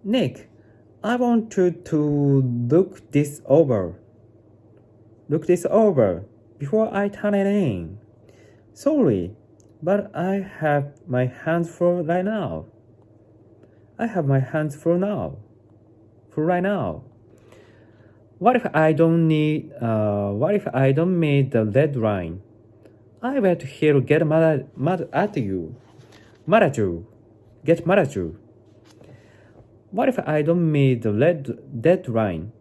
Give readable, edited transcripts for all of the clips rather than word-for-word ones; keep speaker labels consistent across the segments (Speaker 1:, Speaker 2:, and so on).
Speaker 1: Nick, I want you to look this over. Look this over before I turn it in. Sorry, but I have my hands full right now. I have my hands full now. For right now. What if I don't meet the deadline? I bet he'll get mad at you. Mad at you. Get mad at you. What if I don't meet the deadline?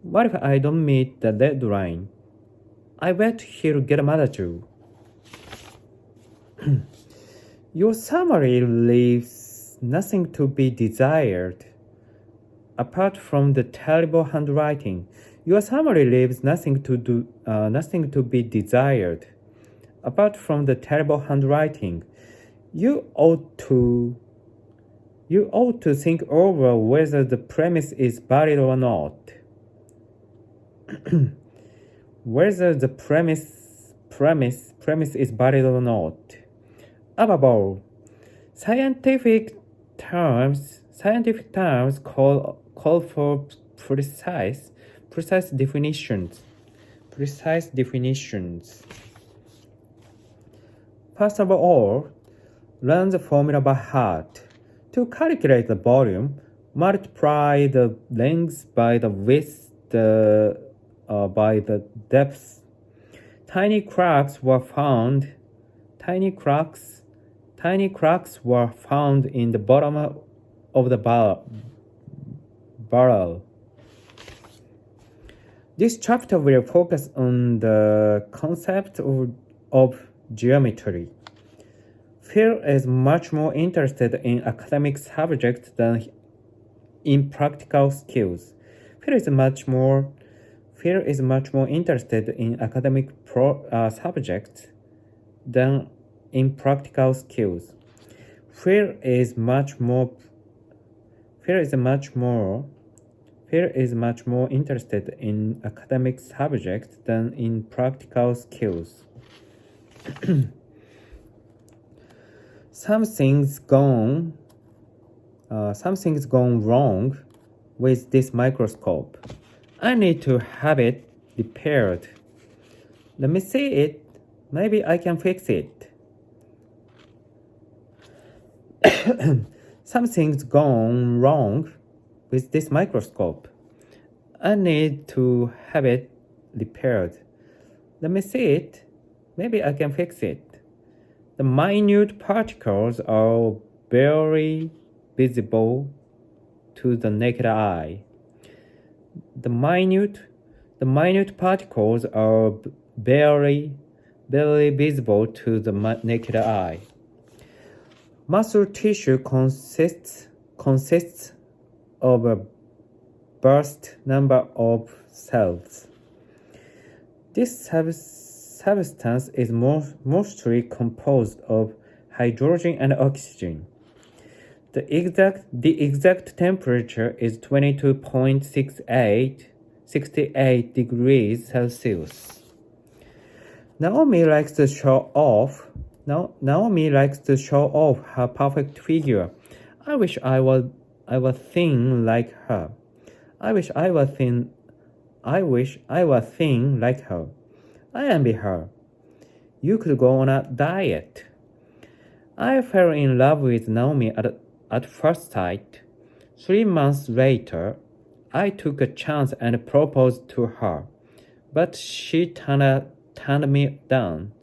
Speaker 1: What if I don't meet the deadline? I bet he'll get mad at you. Your summary leaves nothing to be desired. Apart from the terrible handwriting, your summary leaves nothing to be desired. Apart from the terrible handwriting, you ought to think over whether the premise is valid or not. Whether the premise is valid or not. Above all, scientific terms call for precise definitions. First of all, learn the formula by heart. To calculate the volume, multiply the length by the width by the depth. Tiny cracks were found in the bottom of the barrel. This chapter will focus on the concept of geometry. Phil is much more interested in academic subjects than in practical skills. Phil is much more interested in academic subjects than in practical skills. Phil is much more interested in academic subjects than in practical skills. Something's gone wrong with this microscope. I need to have it repaired. Let me see it. Maybe I can fix it. Something's gone wrong with this microscope. I need to have it repaired. Let me see it. Maybe I can fix it. The minute particles are barely visible to the naked eye. The minute particles are barely visible to the naked eye. Muscle tissue consists of a vast number of cells. This substance is mostly composed of hydrogen and oxygen. The exact temperature is 22.68 degrees Celsius. Naomi likes to show off her perfect figure. I wish I was thin like her. I wish I was thin like her. I envy her. You could go on a diet. I fell in love with Naomi at first sight. 3 months later, I took a chance and proposed to her, but she turned me down.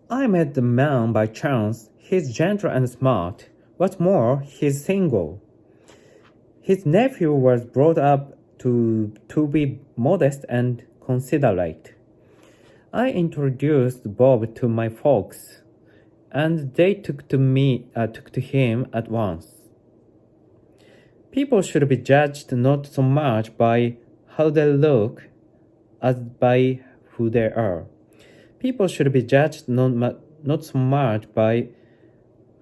Speaker 1: I met the man by chance. He's gentle and smart. What's more, he's single. His nephew was brought up to be modest and considerate. I introduced Bob to my folks, and they took to him at once. People should be judged not so much by how they look as by who they are. People should be judged not so much by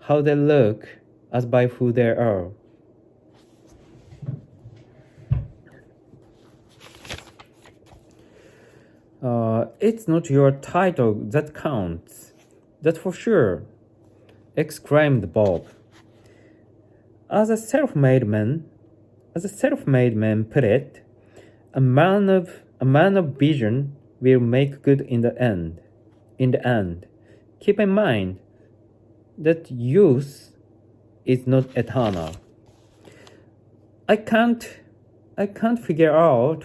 Speaker 1: how they look as by who they are. It's not your title that counts. That's for sure. exclaimed Bob. As a self-made man put it, a man of vision will make good in the end. Keep in mind that youth is not eternal. I can't figure out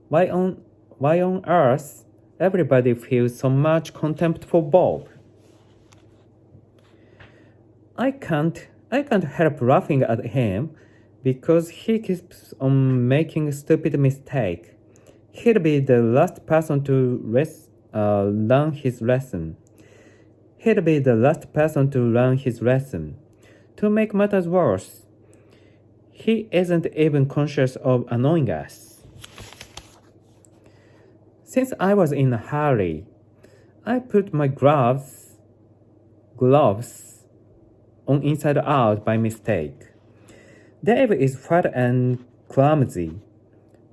Speaker 1: why on earth everybody feels so much contempt for Bob. I can't help laughing at him because he keeps on making stupid mistakes. He'll be the last person to learn his lesson. To make matters worse, he isn't even conscious of annoying us. Since I was in a hurry, I put my gloves on inside out by mistake. Dave is fat and clumsy.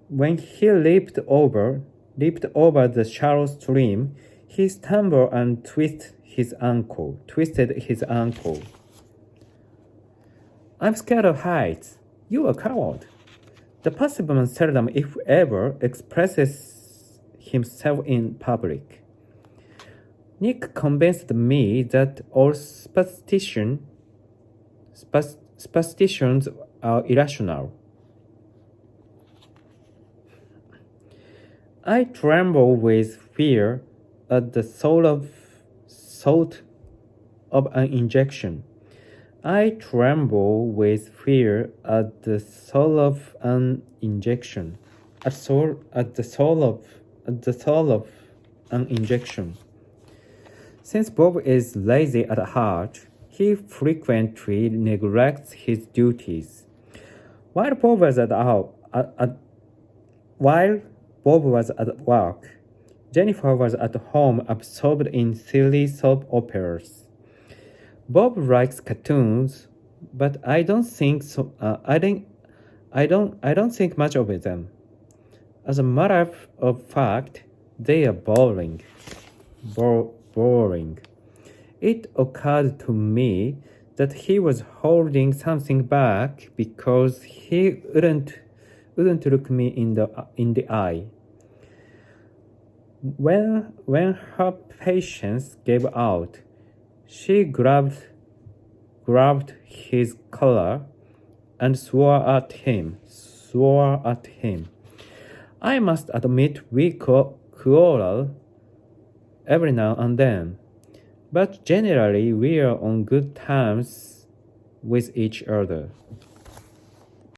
Speaker 1: When he leaped over the shallow stream, he stumbled and twisted his ankle. I'm scared of heights. You're a coward. The participant seldom, if ever, expresses himself in public. Nick convinced me that all superstitions are irrational. I tremble with fear at the thought of an injection. I tremble with fear at the thought of an injection. Since Bob is lazy at heart, he frequently neglects his duties. While Bob was at work, Jennifer was at home absorbed in silly soap operas. Bob likes cartoons, but I don't think so. I don't think much of them. As a matter of fact, they are boring. It occurred to me that he was holding something back because he wouldn't look me in the eye. When her patience gave out, she grabbed his collar and swore at him. I must admit we quarrel every now and then, but generally we are on good terms with each other.